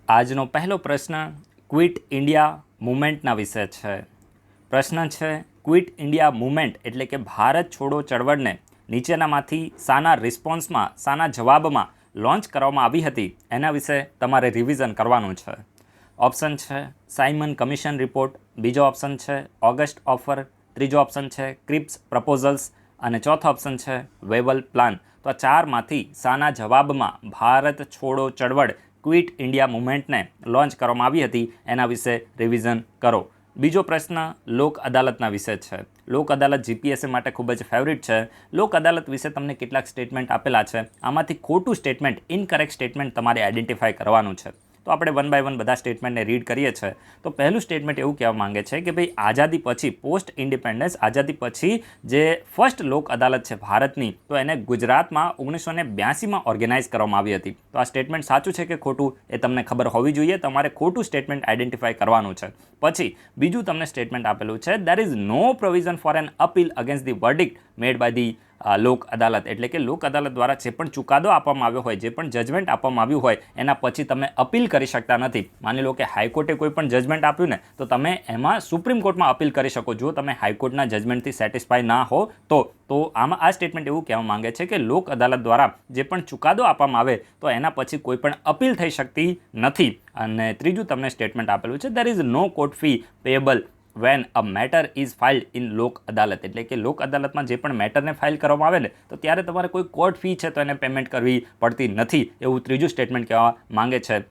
આજનો પહેલો પ્રશ્ન ક્વિટ ઇન્ડિયા મૂવમેન્ટના વિશે છે. પ્રશ્ન છે, ક્વિટ ઇન્ડિયા મૂવમેન્ટ એટલે કે ભારત છોડો ચળવળને નીચેનામાંથી શાના રિસ્પોન્સમાં, શાના જવાબમાં લોન્ચ કરવામાં આવી હતી એના વિશે તમારે રિવિઝન કરવાનું છે. ઓપ્શન છે સાયમન કમિશન રિપોર્ટ, બીજો ઓપ્શન છે ઓગસ્ટ ઓફર, ત્રીજો ઓપ્શન છે ક્રિપ્સ પ્રપોઝલ્સ અને ચોથો ઓપ્શન છે વેવલ પ્લાન. તો આ ચારમાંથી શાના જવાબમાં ભારત છોડો ચળવળ ક્વિટ ઇન્ડિયા મૂવમેન્ટને લોન્ચ કરવામાં આવી હતી એના વિશે રિવિઝન કરો. બીજો પ્રશ્ન લોક અદાલતના વિશે છે. લોક અદાલત જીપીએસસી માટે ખૂબ જ ફેવરિટ છે. લોક અદાલત વિશે તમને કેટલાક સ્ટેટમેન્ટ આપેલા છે, આમાંથી ખોટું સ્ટેટમેન્ટ, ઇનકરેક્ટ સ્ટેટમેન્ટ તમારે આઈડેન્ટિફાય કરવાનું છે. તો આપણે વન બાય વન બધા સ્ટેટમેન્ટને રીડ કરીએ છીએ. તો પહેલું સ્ટેટમેન્ટ એવું કહેવા માંગે છે કે ભાઈ આઝાદી પછી, પોસ્ટ ઇન્ડિપેન્ડન્સ આઝાદી પછી જે ફર્સ્ટ લોક અદાલત છે ભારતની, તો એને ગુજરાતમાં 1982માં ઓર્ગેનાઇઝ કરવામાં આવી હતી. તો આ સ્ટેટમેન્ટ સાચું છે કે ખોટું એ તમને ખબર હોવી જોઈએ. તમારે ખોટું સ્ટેટમેન્ટ આઈડેન્ટિફાય કરવાનું છે. પછી બીજું તમને સ્ટેટમેન્ટ આપેલું છે, there is no provision for an appeal against the verdict made by the Lok Adalat. એટલે કે લોક અદાલત દ્વારા જે પણ ચુકાદો આપવામાં આવ્યો હોય, જે પણ જજમેન્ટ આપવામાં આવ્યું હોય એના પછી તમે અપીલ કરી શકતા નથી. માની લો કે હાઈકોર્ટે કોઈ પણ જજમેન્ટ આપ્યું ને, તો તમે એમાં સુપ્રીમ કોર્ટમાં અપીલ કરી શકો. જો તમે હાઈકોર્ટના જજમેન્ટથી સેટિસ્ફાય ના હો તો આમાં આ સ્ટેટમેન્ટ એવું કહેવા માંગે છે કે લોક અદાલત દ્વારા જે પણ ચુકાદો આપવામાં આવે તો એના પછી કોઈ પણ અપીલ થઈ શકતી નથી. અને ત્રીજું તમને સ્ટેટમેન્ટ આપેલું છે, there is no court fee payable when a matter is filed in Lok Adalat. એટલે કે લોક અદાલતમાં જે પણ મેટરને ફાઇલ કરવામાં આવે ને, તો ત્યારે તમારે કોઈ કોર્ટ ફી છે તો એને પેમેન્ટ કરવી પડતી નથી, એવું ત્રીજું સ્ટેટમેન્ટ કહેવા માંગે છે.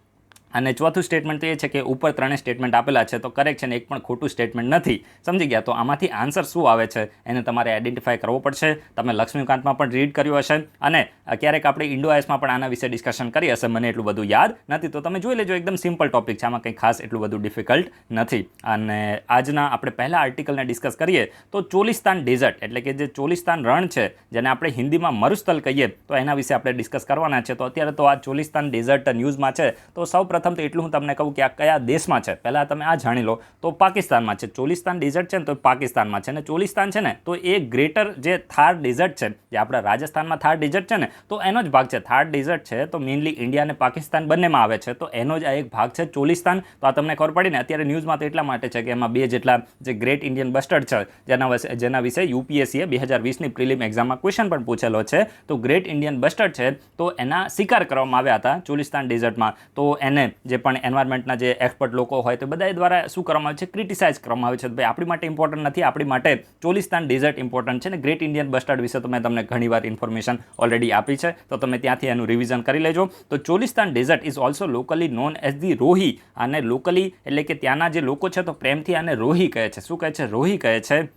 અને ચોથું સ્ટેટમેન્ટ તો એ છે કે ઉપર ત્રણેય સ્ટેટમેન્ટ આપેલા છે તો કરેક્ટ છે ને એક પણ ખોટું સ્ટેટમેન્ટ નથી. સમજી ગયા? તો આમાંથી આન્સર શું આવે છે એને તમારે આઈડેન્ટિફાય કરવો પડશે. તમે લક્ષ્મીકાંતમાં પણ રીડ કર્યું હશે અને ક્યારેક આપણે ઇન્ડોઆઈએસમાં પણ આના વિશે ડિસ્કશન કરી હશે. મને એટલું બધું યાદ નથી, તો તમે જોઈ લેજો. એકદમ સિમ્પલ ટોપિક છે, આમાં કંઈ ખાસ એટલું બધું ડિફિકલ્ટ નથી. અને આજના આપણે પહેલા આર્ટિકલને ડિસ્કસ કરીએ તો ચોલિસ્તાન ડેઝર્ટ એટલે કે જે ચોલિસ્તાન રણ છે, જેને આપણે હિન્દીમાં મરુસ્થલ કહીએ, તો એના વિશે આપણે ડિસ્કસ કરવાના છે. તો અત્યારે તો આ ચોલિસ્તાન ડેઝર્ટ ન્યૂઝમાં છે. તો સૌ પ્રથમ તો એટલું હું તમને કહું કે આ કયા દેશમાં છે, પહેલાં તમે આ જાણી લો. તો પાકિસ્તાનમાં છે. ચોલિસ્તાન ડેઝર્ટ છે ને તો પાકિસ્તાનમાં છે. અને ચોલિસ્તાન છે ને તો એ ગ્રેટર જે થાર ડેઝર્ટ છે, જે આપણા રાજસ્થાનમાં થાર ડેઝર્ટ છે ને, તો એનો જ ભાગ છે. થાર ડેઝર્ટ છે તો મેઇનલી ઇન્ડિયા અને પાકિસ્તાન બંનેમાં આવે છે, તો એનો જ આ એક ભાગ છે ચોલિસ્તાન. તો આ તમને ખબર પડી ને. અત્યારે ન્યૂઝમાં તો એટલા માટે છે કે એમાં 2 જેટલા જે ગ્રેટ ઇન્ડિયન બસ્ટર્ડ છે, જેના વિશે યુપીએસસીએ 2020ની પ્રિલિમ એક્ઝામમાં ક્વેશ્ચન પણ પૂછેલો છે. તો ગ્રેટ ઇન્ડિયન બસ્ટર્ડ છે તો એના શિકાર કરવામાં આવ્યા હતા ચોલિસ્તાન ડેઝર્ટમાં. તો એને જે પણ એન્વાયરમેન્ટના જે એક્સપર્ટ લોકો હોય તો બધા દ્વારા શું કરવામાં આવે છે, ક્રિટિસાઇઝ કરવામાં આવે છે. ભાઈ આપણી માટે ઇમ્પોર્ટન્ટ નથી, આપણી માટે ચોલિસ્તાન ડેઝર્ટ ઇમ્પોર્ટન્ટ છે. ને ગ્રેટ ઇન્ડિયન બસ્ટર્ડ વિશે તો મેં તમને ઘણીવાર ઇન્ફોર્મેશન ઓલરેડી આપી છે, તો તમે ત્યાંથી એનું રિવિઝન કરી લેજો. તો Cholistan desert is also locally known as the Rohi. અને લોકલી એટલે કે ત્યાંના જે લોકો છે તો પ્રેમથી આને રોહી કહે છે. શું કહે છે? રોહી કહે છે.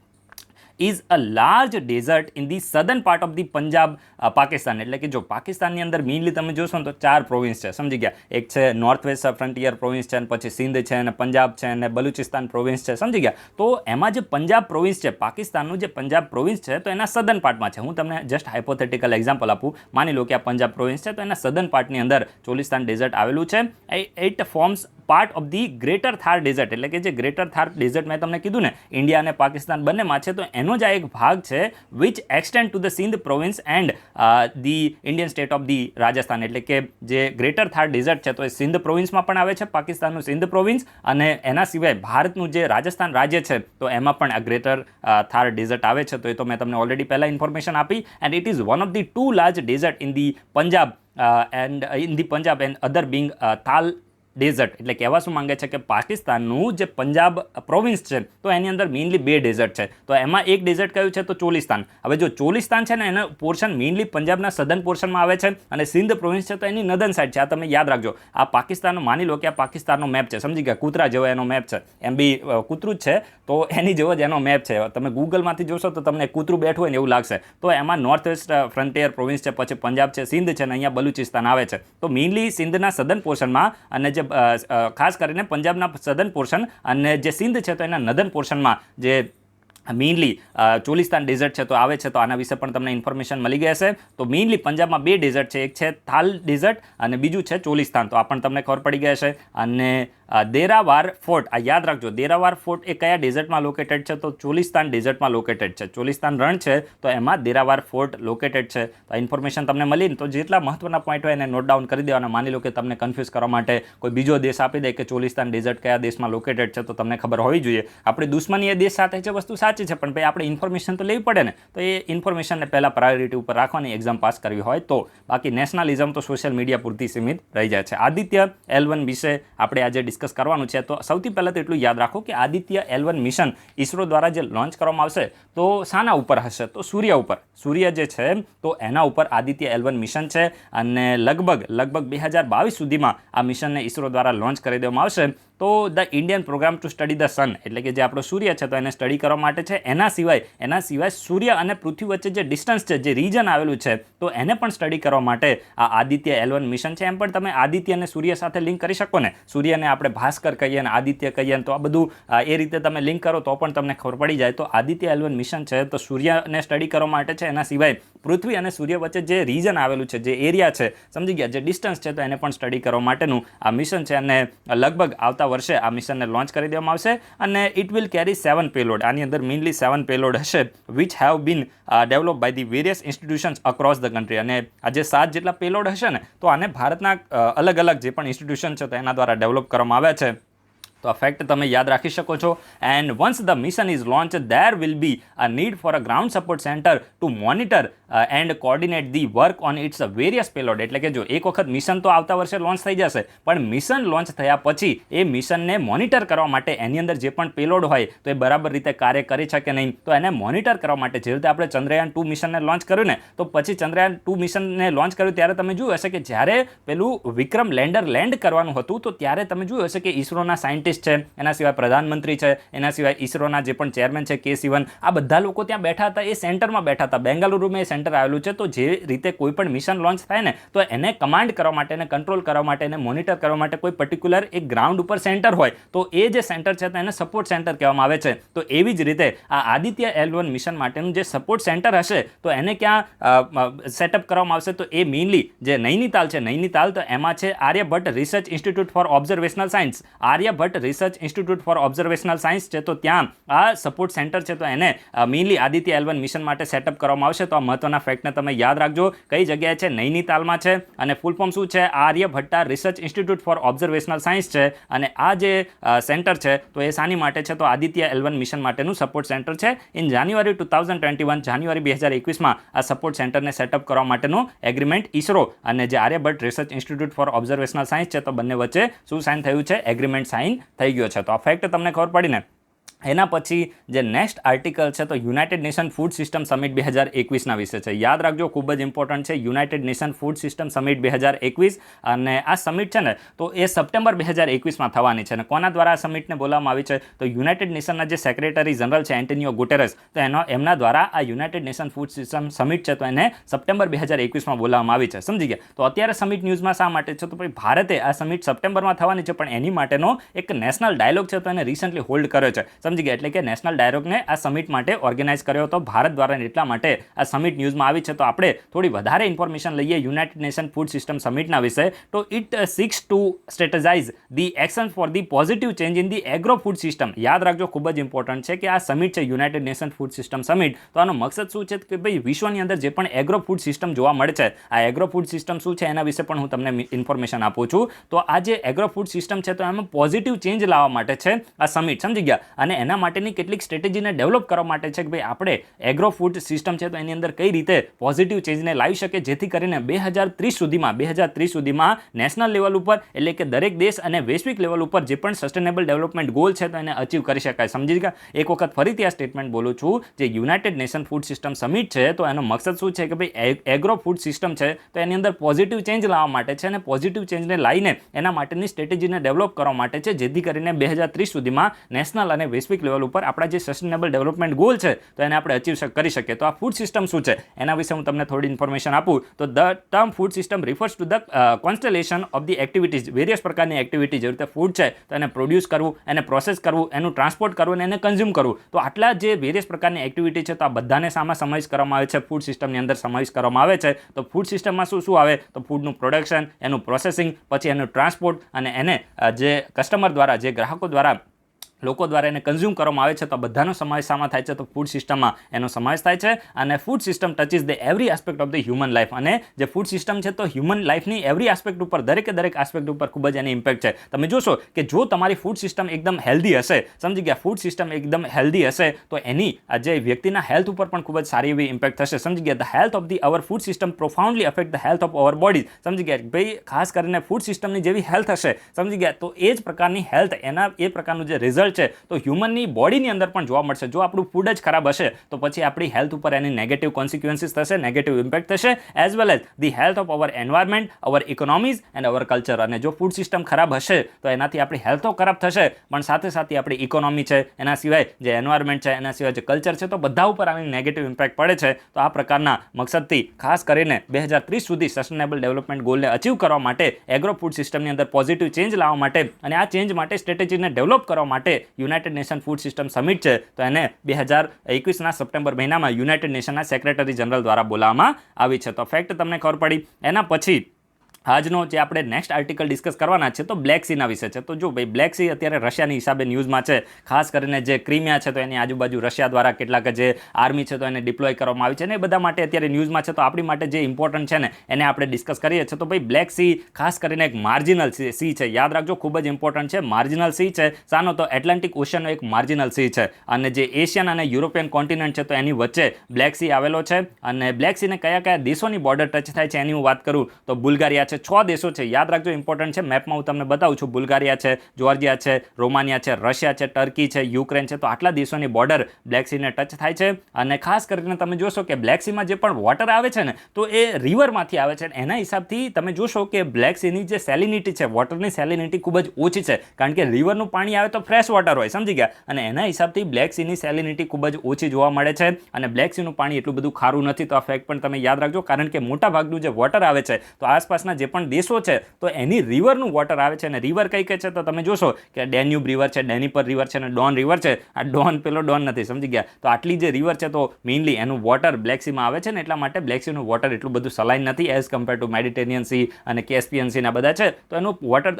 Is a large desert in the southern part of the Punjab, Pakistan. એટલે કે જો પાકિસ્તાનની અંદર મેઇનલી તમે જોશો ને તો 4 પ્રોવિન્સ છે. સમજી ગયા? એક છે નોર્થ વેસ્ટ ફ્રન્ટિયર પ્રોવિન્સ છે, અને પછી સિંધ છે, અને પંજાબ છે, અને બલુચિસ્તાન પ્રોવિન્સ છે. સમજી ગયા? તો એમાં જે પંજાબ પ્રોવિન્સ છે, પાકિસ્તાનનું જે પંજાબ પ્રોવિન્સ છે, તો એના સદર્ન પાર્ટમાં છે. હું તમને જસ્ટ હાઇપોથેટિકલ એક્ઝામ્પલ આપું. માની લો કે આ પંજાબ પ્રોવિન્સ છે, તો એના સદર્ન પાર્ટની અંદર ચોલિસ્તાન ડેઝર્ટ આવેલું છે. It forms part of the greater Thar desert. એટલે કે જે ગ્રેટર થાર ડેઝર્ટ મેં તમને કીધું ને, ઇન્ડિયા અને પાકિસ્તાન બંનેમાં છે, તો એનો જ આ એક ભાગ છે which extend to the Sindh province and the Indian state of the Rajasthan. એટલે કે જે ગ્રેટર થાર ડેઝર્ટ છે તો એ સિંધ પ્રોવિન્સમાં પણ આવે છે, પાકિસ્તાનનું સિંધ પ્રોવિન્સ, અને એના સિવાય ભારતનું જે રાજસ્થાન રાજ્ય છે તો એમાં પણ આ ગ્રેટર થાર ડેઝર્ટ આવે છે. તો એ તો મેં તમને ઓલરેડી પહેલાં ઇન્ફોર્મેશન આપી. And it is one of the 2 large desert in the Punjab and other being Thal desert. એટલે કહેવા શું માંગે છે કે પાકિસ્તાનનું જે પંજાબ પ્રોવિન્સ છે તો એની અંદર મેઇનલી 2 ડેઝર્ટ છે. તો એમાં એક ડેઝર્ટ કયું છે? તો ચોલિસ્તાન. હવે જો ચોલિસ્તાન છે ને એનો પોર્શન મેઇનલી પંજાબના સદર્ન પોર્શનમાં આવે છે, અને સિંધ પ્રોવિન્સ છે તો એની નદન સાઇડ છે. આ તમે યાદ રાખજો. આ પાકિસ્તાનનો, માની લો કે આ પાકિસ્તાનનો મેપ છે. સમજી ગયા? કૂતરા જેવો એનો મેપ છે. એમ બી કૂતરું જ છે, તો એની જેવો જ એનો મેપ છે. તમે ગૂગલમાંથી જોશો તો તમને કૂતરું બેઠું હોય ને એવું લાગશે. તો એમાં નોર્થ વેસ્ટ ફ્રન્ટિયર પ્રોવિન્સ છે, પછી પંજાબ છે, સિંધ છે, અને અહીંયા બલુચિસ્તાન આવે છે. તો મેઇનલી સિંધના સદર્ન પોર્શનમાં, અને જે ખાસ કરીને પંજાબના સદર્ન પોર્શન અને જે સિંધ છે તો એના નદન પોર્શનમાં જે મેઇનલી ચોલિસ્તાન ડેઝર્ટ છે તો આવે છે, તો આના વિશે પણ તમને ઇન્ફોર્મેશન મળી ગયા હશે. તો મેઇનલી પંજાબમાં 2 ડેઝર્ટ છે, એક છે થાલ ડેઝર્ટ અને બીજું છે ચોલિસ્તાન, તો આ પણ તમને ખબર પડી ગયા છે. અને દેરાવાર ફોર્ટ, આ યાદ રાખજો, દેરાવાર ફોર્ટ એ કયા ડેઝર્ટમાં લોકેટેડ છે? તો ચોલિસ્તાન ડેઝર્ટમાં લોકેટેડ છે. ચોલિસ્તાન રણ છે તો એમાં દેરાવાર ફોર્ટ લોકેટેડ છે. તો આ ઇન્ફોર્મેશન તમને મળી ને, તો જેટલા મહત્વના પોઈન્ટ હોય એને નોટ ડાઉન કરી દેવાના. માની લો કે તમને કન્ફ્યુઝ કરવા માટે કોઈ બીજો દેશ આપી દે કે ચોલિસ્તાન ડેઝર્ટ કયા દેશમાં લોકેટેડ છે, તો તમને ખબર હોવી જોઈએ. આપણી દુશ્મની એ દેશ સાથે છે, વસ્તુ સાચી છે, પણ ભાઈ આપણે ઇન્ફોર્મેશન તો લેવી પડે ને, તો એ ઇન્ફોર્મેશનને પહેલાં પ્રાયોરિટી ઉપર રાખવાની એક્ઝામ પાસ કરવી હોય તો. બાકી નેશનલિઝમ તો સોશિયલ મીડિયા પૂરતી સીમિત રહી જાય છે. આદિત્ય L1 વિશે આપણે આજે ડિસ્કસ કરવાનું છે. તો સૌથી પહેલાં તો એટલું યાદ રાખો કે આદિત્ય L1 મિશન ઇસરો દ્વારા જે લોન્ચ કરવામાં આવશે તો શાના ઉપર હશે? તો સૂર્ય ઉપર. સૂર્ય જે છે તો એના ઉપર આદિત્ય L1 મિશન છે અને લગભગ 2022 સુધીમાં આ મિશનને ઇસરો દ્વારા લોન્ચ કરી દેવામાં આવશે. તો the Indian programme to study the sun, એટલે કે જે આપણો સૂર્ય છે તો એને સ્ટડી કરવા માટે છે. એના સિવાય સૂર્ય અને પૃથ્વી વચ્ચે જે ડિસ્ટન્સ છે, જે રીજન આવેલું છે, તો એને પણ સ્ટડી કરવા માટે આ આદિત્ય L1 મિશન છે. એમ પણ તમે આદિત્ય અને સૂર્ય સાથે લિંક કરી શકો ને, સૂર્યને આપણે ભાસ્કર કહીએ અને આદિત્ય કહીએ, તો આ બધું એ રીતે તમે લિંક કરો તો પણ તમને ખબર પડી જાય. તો આદિત્ય L1 મિશન છે તો સૂર્યને સ્ટડી કરવા માટે છે. એના સિવાય પૃથ્વી અને સૂર્ય વચ્ચે જે રીજન આવેલું છે, જે એરિયા છે, સમજી ગયા, જે ડિસ્ટન્સ છે, તો એને પણ સ્ટડી કરવા માટેનું આ મિશન છે. અને લગભગ આવતા વર્ષે આ મિશનને લોન્ચ કરી દેવામાં આવશે અને ઇટ વિલ કેરી 7 પેલોડ. આની અંદર મેઇનલી 7 પેલોડ હશે which have been develop by the various institutions across the country. અને આ જે 7 જેટલા પેલોડ હશે ને, તો આને ભારતના અલગ અલગ જે પણ ઇન્સ્ટિટ્યુશન છે તો એના દ્વારા ડેવલપ કરવામાં આવ્યા છે. તો આ ફેક્ટ તમે યાદ રાખી શકો છો. And once the mission is launch there will be a need for a ground support centre to monitor and coordinate the work on its various payload. એટલે કે જો એક વખત મિશન તો આવતા વર્ષે લોન્ચ થઈ જશે, પણ મિશન લોન્ચ થયા પછી એ મિશનને મોનિટર કરવા માટે એની અંદર જે પણ પેલોડ હોય તો એ બરાબર રીતે કાર્ય કરી છે કે નહીં, તો એને મોનિટર કરવા માટે જે રીતે આપણે ચંદ્રયાન 2 મિશનને લોન્ચ કર્યું ને, તો પછી ચંદ્રયાન 2 મિશનને લોન્ચ કર્યું ત્યારે તમે જોયું હશે કે જ્યારે પેલું વિક્રમ લેન્ડર લેન્ડ કરવાનું હતું તો ત્યારે તમે જોયું હશે કે ઇસરોના સાયન્ટિસ્ટ છે, એના સિવાય પ્રધાનમંત્રી છે, એના સિવાય ઇસરોના જે પણ ચેરમેન છે કે સિવન, આ બધા લોકો ત્યાં બેઠા હતા, એ સેન્ટરમાં બેઠા હતા. બેંગાલુરુમાં એ સેન્ટર આવેલું છે. તો જે રીતે કોઈ પણ મિશન લોન્ચ થાય ને, તો એને કમાન્ડ કરવા માટે, એને કંટ્રોલ કરવા માટે, એને મોનિટર કરવા માટે કોઈ પર્ટિક્યુલર એક ગ્રાઉન્ડ ઉપર સેન્ટર હોય, તો એ જે સેન્ટર છે તો એને સપોર્ટ સેન્ટર કહેવામાં આવે છે. તો એવી જ રીતે આ આદિત્ય L1 મિશન માટેનું જે સપોર્ટ સેન્ટર હશે તો એને ક્યાં સેટઅપ કરવામાં આવશે? તો એ મેઇનલી જે નૈનીતાલ છે, નૈનીતાલ, તો એમાં છે Aryabhatta research institute for observational science. Aryabhatta research institute for observational science છે, તો ત્યાં આ સપોર્ટ સેન્ટર છે તો એને મેઇનલી આદિત્ય L1 મિશન માટે સેટઅપ કરવામાં આવશે. તો આ મહત્વના ફેક્ટને તમે યાદ રાખજો. કઈ જગ્યાએ છે? નૈનીતાલમાં છે. અને ફૂલ ફોર્મ શું છે? આર્યભટ્ટા research institute for observational science છે. અને આ જે સેન્ટર છે તો એ શાની માટે છે? તો આદિત્ય L1 મિશન માટેનું સપોર્ટ સેન્ટર છે. ઇન જાન્યુઆરી 2021, જાન્યુઆરી 2021માં આ સપોર્ટ સેન્ટરને સેટઅપ કરવા માટેનો એગ્રીમેન્ટ ઇસરો અને જે Aryabhatta research institute for observational science છે તો બંને વચ્ચે શું સાઇન થયું છે? એગ્રીમેન્ટ સાઇન થઈ ગયો છે. તો આ ફેક્ટ તમને ખબર પડી ને. એના પછી જે નેક્સ્ટ આર્ટિકલ છે તો united nation food system summit 2021ના વિશે છે. યાદ રાખજો, ખૂબ જ ઇમ્પોર્ટન્ટ છે. United nation food system summit 2021, અને આ સમિટ છે ને તો એ સપ્ટેમ્બર 2021માં થવાની છે. અને કોના દ્વારા આ સમિટને બોલાવવામાં આવી છે? તો યુનાઇટેડ નેશનના જે સેક્રેટરી જનરલ છે એન્ટોનિયો ગુટેરસ, તો એમના દ્વારા આ United nation food system summit છે તો એને સપ્ટેમ્બર 2021માં બોલાવવામાં આવી છે. સમજી ગયા? તો અત્યારે સમિટ ન્યૂઝમાં શા માટે છે? તો ભાઈ ભારતે આ સમિટ સપ્ટેમ્બરમાં થવાની છે, પણ એની માટેનો એક નેશનલ ડાયલોગ છે તો એને રિસન્ટલી હોલ્ડ કર્યો છે. સમજી ગયા? એટલે કે નેશનલ ડાયલોગને આ સમિટ માટે ઓર્ગેનાઇઝ કર્યો હતો ભારત દ્વારા, એટલા માટે આ સમિટ ન્યૂઝમાં આવી છે. તો આપણે થોડી વધારે ઇન્ફોર્મેશન લઈએ યુનાઇટેડ નેશન ફૂડ સિસ્ટમ સમિટના વિશે. તો it seeks to strategize the action for the positive change in the agro food system. યાદ રાખજો, ખૂબ જ ઇમ્પોર્ટન્ટ છે કે આ સમિટ છે united nation food system summit, તો આનો મકસદ શું છે? કે ભાઈ વિશ્વની અંદર જે પણ એગ્રો ફૂડ સિસ્ટમ જોવા મળે છે, આ એગ્રો ફૂડ સિસ્ટમ શું છે એના વિશે પણ હું તમને ઇન્ફોર્મેશન આપું છું. તો આ જે એગ્રો ફૂડ સિસ્ટમ છે તો એમાં પોઝિટિવ ચેન્જ લાવવા માટે છે આ સમિટ. સમજી ગયા? અને એના માટેની કેટલીક સ્ટ્રેટેજીને ડેવલપ કરવા માટે છે કે ભાઈ આપણે એગ્રો ફૂડ સિસ્ટમ છે તો એની અંદર કઈ રીતે પોઝિટિવ ચેન્જને લાવી શકે, જેથી કરીને 2030 સુધીમાં નેશનલ લેવલ ઉપર, એટલે કે દરેક દેશ અને વૈશ્વિક લેવલ ઉપર જે પણ સસ્ટેનેબલ ડેવલપમેન્ટ ગોલ છે તો એને અચીવ કરી શકાય. સમજી ગયા? એક વખત ફરીથી આ સ્ટેટમેન્ટ બોલું છું. જે United nation food system summit છે તો એનો મકસદ શું છે? કે ભાઈ એગ્રો ફૂડ સિસ્ટમ છે તો એની અંદર પોઝિટિવ ચેન્જ લાવવા માટે છે, અને પોઝિટિવ ચેન્જને લાવીને એના માટેની સ્ટ્રેટેજીને ડેવલપ કરવા માટે છે, જેથી કરીને 2030 સુધીમાં નેશનલ અને વૈશ્વિક સ્પેસિફિક લેવલ ઉપર આપણા જે સસ્ટેનેબલ ડેવલપમેન્ટ ગોલ છે તો એને આપણે અચીવ કરી શકીએ. તો આ ફૂડ સિસ્ટમ શું છે એના વિશે હું તમને થોડી ઇન્ફોર્મેશન આપું તો the term food system refers to the constellation of the activities, various પ્રકારની એક્ટિવિટી જેવી રીતે ફૂડ છે તો એને પ્રોડ્યુસ કરવું, એને પ્રોસેસ કરવું, એનું ટ્રાન્સપોર્ટ કરવું અને એને કન્ઝ્યુમ કરવું. તો આટલા જે વેરિયસ પ્રકારની એક્ટિવિટી છે તો આ બધાને સામાં સમાવેશ કરવામાં આવે છે, ફૂડ સિસ્ટમની અંદર સમાવેશ કરવામાં આવે છે. તો ફૂડ સિસ્ટમમાં શું શું આવે તો ફૂડનું પ્રોડક્શન, એનું પ્રોસેસિંગ, પછી એનું ટ્રાન્સપોર્ટ અને એને જે કસ્ટમર દ્વારા, જે ગ્રાહકો દ્વારા, લોકો દ્વારા એને કન્ઝ્યુમ કરવામાં આવે છે તો બધાનો સમાવેશ શામાં થાય છે તો ફૂડ સિસ્ટમમાં એનો સમાવેશ થાય છે. અને food system ટચિસ the every aspect of the human life. અને જે ફૂડ સિસ્ટમ છે તો હ્યુમન લાઈફની એવરી આસ્પેક્ટ ઉપર, દરેકે દરેક આસ્પેક્ટ ઉપર ખૂબ જ એની ઇમ્પેક્ટ છે. તમે જોશો કે જો તમારી ફૂડ સિસ્ટમ એકદમ હેલ્ધી હશે, સમજી ગયા, ફૂડ સિસ્ટમ એકદમ હેલ્ધી હશે તો એની જે વ્યક્તિના હેલ્થ ઉપર પણ ખૂબ જ સારી એવી ઇમ્પેક્ટ થશે. સમજી ગયા, the health of the our food system profoundly affect the health of our bodies. સમજી ગયા ભાઈ, ખાસ કરીને ફૂડ સિસ્ટમની જેવી હેલ્થ હશે, સમજી ગયા, તો એ જ પ્રકારની હેલ્થ, એના એ પ્રકારનું જે રિઝલ્ટ છે તો હ્યુમનની બોડીની અંદર પણ જોવા મળશે. જો આપણું ફૂડ જ ખરાબ હશે તો પછી આપણી હેલ્થ ઉપર એની નેગેટિવ કોન્સિક્વન્સીસ થશે, નેગેટિવ ઇમ્પેક્ટ થશે, as well as the health of our environment, our economies and our culture. અને જો ફૂડ સિસ્ટમ ખરાબ હશે તો એનાથી આપણી હેલ્થ તો ખરાબ થશે પણ સાથે સાથે આપણી ઇકોનોમી છે, એના સિવાય જે એન્વાયરમેન્ટ છે, એના સિવાય જે કલ્ચર છે તો બધા ઉપર આની નેગેટિવ ઇમ્પેક્ટ પડે છે. તો આ પ્રકારના મકસદથી ખાસ કરીને 2030 સુધી સસ્ટેનેબલ ડેવલપમેન્ટ ગોલને અચીવ કરવા માટે, એગ્રો ફૂડ સિસ્ટમની અંદર પોઝિટિવ ચેન્જ લાવવા માટે અને આ ચેન્જ માટે સ્ટ્રેટેજીને ડેવલપ કરવા માટે United nation food system summit છે તો એને 2021ના સપ્ટેમ્બર મહિનામાં યુનાઇટેડ નેશનના સેક્રેટરી જનરલ દ્વારા બોલાવવામાં આવી છે. તો ફેક્ટ તમને ખબર પડી. એના પછી આજનો જે આપણે નેક્સ્ટ આર્ટિકલ ડિસ્કસ કરવાના છે તો બ્લેક સીના વિશે છે. તો જો ભાઈ, બ્લેક સી અત્યારે રશિયાની હિસાબે ન્યૂઝમાં છે. ખાસ કરીને જે ક્રિમિયા છે તો એની આજુબાજુ રશિયા દ્વારા કેટલાક જે આર્મી છે તો એને ડિપ્લોય કરવામાં આવી છે ને એ બધા માટે અત્યારે ન્યૂઝમાં છે. તો આપણી માટે જે ઇમ્પોર્ટન્ટ છે ને એને આપણે ડિસ્કસ કરીએ છીએ. તો ભાઈ, બ્લેક સી ખાસ કરીને એક માર્જિનલ સી છે, યાદ રાખજો, ખૂબ જ ઇમ્પોર્ટન્ટ છે. માર્જિનલ સી છે સાનો તો એટલાન્ટિક ઓશનનો એક માર્જિનલ સી છે અને જે એશિયન અને યુરોપિયન કોન્ટિનેન્ટ છે તો એની વચ્ચે બ્લેક સી આવેલો છે. અને બ્લેક સીને કયા કયા દેશોની બોર્ડર ટચ થાય છે એની હું વાત કરું તો બુલ્ગારિયા છે, 6 દેશો છે, યાદ રાખજો, ઇમ્પોર્ટન્ટ છે. મેપમાં હું તમને બતાવું છું. બુલ્ગારિયા છે, જોર્જિયા છે, રોમાનિયા છે, રશિયા છે, ટર્કી છે, યુક્રેન છે. તો આટલા દેશોની બોર્ડર બ્લેક સીને ટચ થાય છે. અને ખાસ કરીને તમે જોશો કે બ્લેક સીમાં જે પણ વોટર આવે છે ને તો એ રિવરમાંથી આવે છે. એના હિસાબથી તમે જોશો કે બ્લેક સીની જે સેલિનિટી છે, વોટરની સેલિનિટી ખૂબ જ ઓછી છે, કારણ કે રિવરનું પાણી આવે તો ફ્રેશ વોટર હોય, સમજી ગયા. અને એના હિસાબથી બ્લેક સીની સેલિનિટી ખૂબ જ ઓછી જોવા મળે છે. અને બ્લેક સીનું પાણી એટલું બધું ખારું નથી. તો આ ફેક્ટ પણ તમે યાદ રાખજો, કારણ કે મોટા ભાગનું જે વોટર આવે છે તો આસપાસના જે પણ દેશો છે તો એની રિવરનું વોટર આવે છે. અને રિવર કઈ કઈ છે તો તમે જોશો કે ડેન્યુબ રિવર છે, ડેનિપર રિવર છે અને ડોન રિવર છે. આ ડોન પેલો ડોન નથી, સમજી ગયા. તો આટલી જે રિવર છે તો મેઇનલી એનું વોટર બ્લેક સીમાં આવે છે ને એટલા માટે બ્લેક સીનું વોટર એટલું બધું સલાઇન નથી as compare to Mediterranean C અને કેસ્પિયન સી ના બધા છે તો એનું વોટર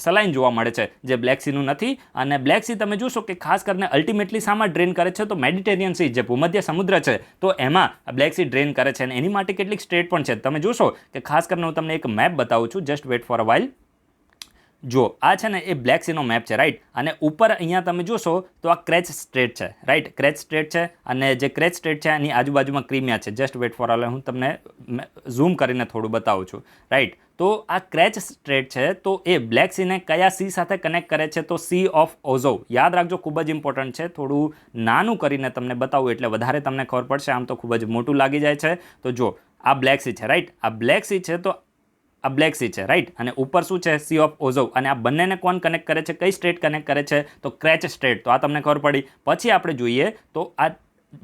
સલાઇન જોવા મળે છે, જે બ્લેક સીનું નથી. અને બ્લેક સી તમે જોશો કે ખાસ કરીને અલ્ટિમેટલી શામાં ડ્રેન કરે છે તો મેડિટેરિયન સી, જે ભૂમધ્ય સમુદ્ર છે તો એમાં બ્લેક સી ડ્રેન કરે છે. અને એની માટે કેટલીક સ્ટેટ પણ છે. તમે જોશો કે ખાસ કરીને હું તમને એક મેપ બતાવું છું, just wait for a while. જો આ છે ને એ બ્લેક સીનો મેપ છે, રાઈટ. અને ઉપર અહીંયા તમે જોશો તો આ ક્રેચ સ્ટેટ છે, રાઈટ, ક્રેચ સ્ટેટ છે. અને જે ક્રેચ સ્ટેટ છે એની આજુબાજુમાં ક્રિમિયા છે. જસ્ટ વેટ ફોર અ, હું તમને ઝૂમ કરીને થોડું બતાવું છું, રાઈટ. તો આ ક્રેચ સ્ટ્રેટ છે તો એ બ્લેક સીને કયા સી સાથે કનેક્ટ કરે છે તો સી ઓફ ઓઝોવ. યાદ રાખજો, ખૂબ જ ઇમ્પોર્ટન્ટ છે. થોડું નાનું કરીને તમને બતાવું એટલે વધારે તમને ખબર પડશે, આમ તો ખૂબ જ મોટું લાગી જાય છે. તો જો આ બ્લેક સી છે, રાઈટ, આ બ્લેક સી છે તો આ બ્લેક સી છે, રાઈટ. અને ઉપર શું છે, સી ઓફ ઓઝોવ. અને આ બંનેને કોણ કનેક્ટ કરે છે, કઈ સ્ટેટ કનેક્ટ કરે છે તો ક્રેચ સ્ટેટ. તો આ તમને ખબર પડી. પછી આપણે જોઈએ તો આ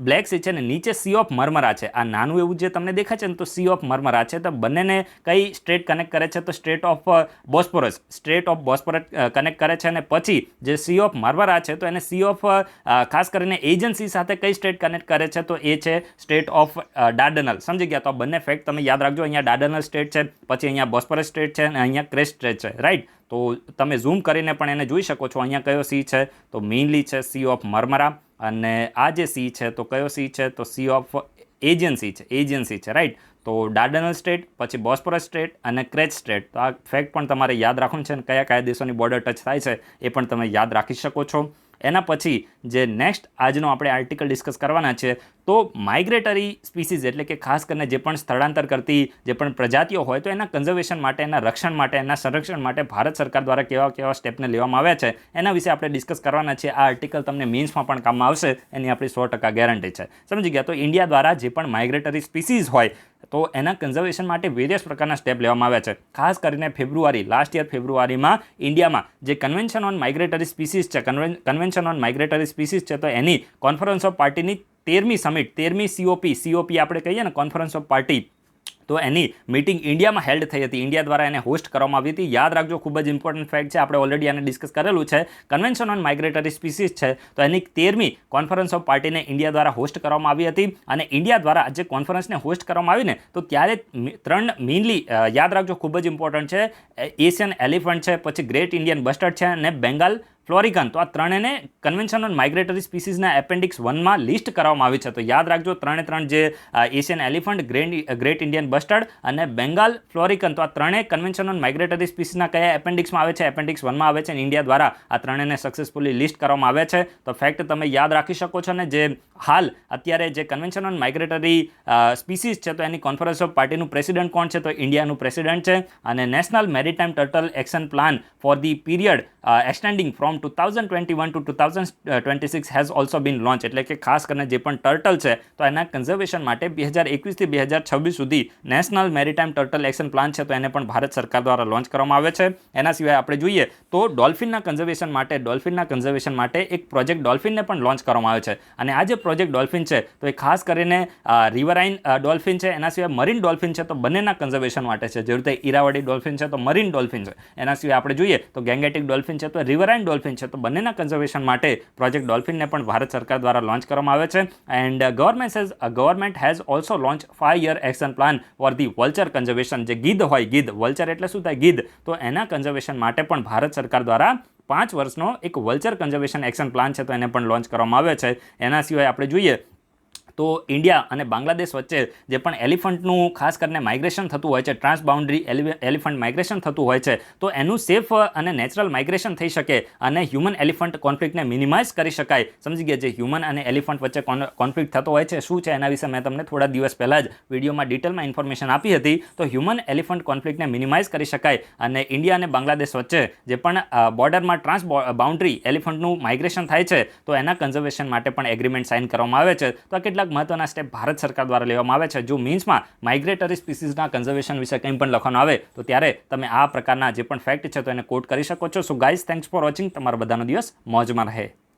બ્લેક સી છે ને નીચે સી ઓફ મરમરા છે. આ નાનું એવું જે તમને દેખાય છે ને તો સી ઓફ મરમરા છે. તો બંનેને કઈ સ્ટેટ કનેક્ટ કરે છે તો state of Bosporus, state of Bosporus connect કરે છે. અને પછી જે સી ઓફ મરમરા છે તો એને સી ઓફ ખાસ કરીને એજન્સી સાથે કઈ સ્ટેટ કનેક્ટ કરે છે તો એ છે સ્ટેટ ઓફ ડાર્ડનલ. સમજી ગયા. તો આ બંને ફેક્ટ તમે યાદ રાખજો. અહીંયા ડાર્ડનલ સ્ટેટ છે, પછી અહીંયા બોસ્પોરસ સ્ટેટ છે અને અહીંયા ક્રેસ્ટ સ્ટેટ છે, રાઈટ. તો તમે ઝૂમ કરીને પણ એને જોઈ શકો છો. અહીંયા કયો સી છે તો મેઇનલી છે સી ઓફ મરમરા. અને આ જે સી છે તો કયો સી છે તો સી ઓફ એજન્સી છે, એજન્સી છે, રાઈટ. તો ડાર્ડનલ સ્ટેટ, પછી બોસ્પોરસ સ્ટેટ અને ક્રેચ સ્ટેટ. તો આ ફેક્ટ પણ તમારે યાદ રાખવાનું છે અને કયા કયા દેશોની બોર્ડર ટચ થાય છે એ પણ તમે યાદ રાખી શકો છો. એના પછી જે નેક્સ્ટ આજનો આપણે આર્ટિકલ ડિસ્કસ કરવાના છે તો માઇગ્રેટરી સ્પીસીઝ એટલે કે ખાસ કરીને જે પણ સ્થળાંતર કરતી જે પણ પ્રજાતિઓ હોય તો એના કન્ઝર્વેશન માટે, એના રક્ષણ માટે, એના સંરક્ષણ માટે ભારત સરકાર દ્વારા કેવા કેવા સ્ટેપને લેવામાં આવ્યા છે એના વિશે આપણે ડિસ્કસ કરવાના છે. આ આર્ટિકલ તમને મીન્સમાં પણ કામમાં આવશે એની આપણી 100% ગેરંટી છે. સમજી ગયા? તો ઇન્ડિયા દ્વારા જે પણ માઇગ્રેટરી સ્પીસીઝ હોય તો એના કન્ઝર્વેશન માટે વેરિયસ પ્રકારના સ્ટેપ લેવામાં આવ્યા છે. ખાસ કરીને લાસ્ટ યર ફેબ્રુઆરીમાં ઇન્ડિયામાં જે કન્વેન્શન ઓન માઇગ્રેટરી સ્પીસીઝ છે, કન્વેન્શન ઓન માઇગ્રેટરી સ્પીસીઝ છે, તો એની કોન્ફરન્સ ઓફ પાર્ટીની 13મી સમિટ, 13મી COP આપણે કહીએ ને, કોન્ફરન્સ ઓફ પાર્ટી, તો એની મિટિંગ ઇન્ડિયામાં હેલ્ડ થઈ હતી. ઇન્ડિયા દ્વારા એને હોસ્ટ કરવામાં આવી હતી. યાદ રાખજો, ખૂબ જ ઇમ્પોર્ટન્ટ ફેક્ટ છે, આપણે ઓલરેડી આને ડિસ્કસ કરેલું છે. કન્વેન્શન ઓન માઇગ્રેટરી સ્પીસીઝ છે તો એની 13મી કોન્ફરન્સ ઓફ પાર્ટીને ઇન્ડિયા દ્વારા હોસ્ટ કરવામાં આવી હતી. અને ઇન્ડિયા દ્વારા જે કોન્ફરન્સને હોસ્ટ કરવામાં આવી ને, તો ત્યારે 3 મેઇનલી યાદ રાખજો, ખૂબ જ ઇમ્પોર્ટન્ટ છે. એશિયન એલિફન્ટ છે, પછી ગ્રેટ ઇન્ડિયન બસ્ટર્ડ છે અને બેંગાલ ફ્લોરિકન. તો આ ત્રણેને કન્વેન્શન ઓન માઇગ્રેટરી સ્પીસીઝના એપેન્ડિક્સ 1માં લિસ્ટ કરવામાં આવી છે. તો યાદ રાખજો, 3 જે Asian elephant, great Indian bustard અને બેંગાલ ફ્લોરિકન, તો આ ત્રણેય કન્વેન્શન ઓન માઇગ્રેટરી સ્પીસીઝના કયા એપેન્ડિક્સમાં આવે છે? એપેન્ડિક્સ 1માં આવે છે. અને ઇન્ડિયા દ્વારા આ ત્રણેયને સક્સેસફુલી લિસ્ટ કરવામાં આવે છે. તો ફેક્ટ તમે યાદ રાખી શકો છો ને. જે હાલ અત્યારે જે કન્વેન્શન ઓન માઇગ્રેટરી સ્પીસીઝ છે તો એની કોન્ફરન્સ ઓફ પાર્ટીનું પ્રેસિડેન્ટ કોણ છે? તો ઇન્ડિયાનું પ્રેસિડેન્ટ છે. અને national maritime turtle action plan for the period extending from 2021 to 2026 has also been launch. એટલે કે ખાસ કરીને જે પણ ટર્ટલ છે તો એના કન્ઝર્વેશન માટે 2021 થી 2026 સુધી national maritime turtle action plan છે તો એને પણ ભારત સરકાર દ્વારા લોન્ચ કરવામાં આવે છે. એના સિવાય આપણે જોઈએ તો ડોલ્ફિનના કન્ઝર્વેશન માટે એક પ્રોજેક્ટ ડોલ્ફિનને પણ લોન્ચ કરવામાં આવે છે. અને આ જે પ્રોજેક્ટ ડોલ્ફિન છે તો એ ખાસ કરીને રિવરાઇન ડોલ્ફિન છે, એના સિવાય મરીન ડોલ્ફિન છે, તો બંનેના કન્ઝર્વેશન માટે છે. જેવી રીતે ઈરાવડી ડોલ્ફિન છે તો મરીન ડોલ્ફિન છે. એના સિવાય આપણે જોઈએ તો ગેંગેટિક ડોલ્ફિન છે તો રિવરાઇન ડોલ્ફિન છે. તો બંનેના કન્ઝર્વેશન માટે પ્રોજેક્ટ ડોલ્ફિનને પણ ભારત સરકાર દ્વારા લોન્ચ કરવામાં આવે છે. And government has also launch 5-year action plan for the vulture conservation. જે ગીધ હોય, ગીધ, વલ્ચર એટલે શું થાય? ગીધ. તો એના કન્ઝર્વેશન માટે પણ ભારત સરકાર દ્વારા 5 વર્ષનો એક વલ્ચર કન્ઝર્વેશન એક્શન પ્લાન છે તો એને પણ લોન્ચ કરવામાં આવે છે. એના સિવાય આપણે જોઈએ તો ઇન્ડિયા અને બાંગ્લાદેશ વચ્ચે જે પણ એલિફન્ટનું ખાસ કરીને માઇગ્રેશન થતું હોય છે, ટ્રાન્સ બાઉન્ડ્રી એલિફન્ટ માઇગ્રેશન થતું હોય છે, તો એનું સેફ અને નેચરલ માઇગ્રેશન થઈ શકે અને હ્યુમન એલિફન્ટ કોન્ફ્લિક્ટને મિનિમાઇઝ કરી શકાય. સમજી ગયા? જે હ્યુમન અને એલિફન્ટ વચ્ચે કોન્ફ્લિક્ટ થતો હોય છે શું છે એના વિશે મેં તમને થોડા દિવસ પહેલાં જ વિડીયોમાં ડિટેલમાં ઇન્ફોર્મેશન આપી હતી. તો હ્યુમન એલિફન્ટ કોન્ફ્લિક્ટને મિનિમાઇઝ કરી શકાય અને ઇન્ડિયા અને બાંગ્લાદેશ વચ્ચે જે પણ બોર્ડરમાં ટ્રાન્સ બાઉન્ડ્રી એલિફન્ટનું માઇગ્રેશન થાય છે તો એના કન્ઝર્વેશન માટે પણ એગ્રીમેન્ટ સાઇન કરવામાં આવે છે. તો આ કેટલાક મહત્વના સ્ટેપ ભારત સરકાર દ્વારા લેવામાં આવે છે. જો મીન્સમાં માઇગ્રેટરી સ્પીસીઝના કન્ઝર્વેશન વિશે કંઈ પણ લખવાનું આવે તો ત્યારે તમે આ પ્રકારના જે પણ ફેક્ટ છે તો એને કોટ કરી શકો છો. So guys, thanks for watching. તમારો બધાનો દિવસ મોજમાં રહે.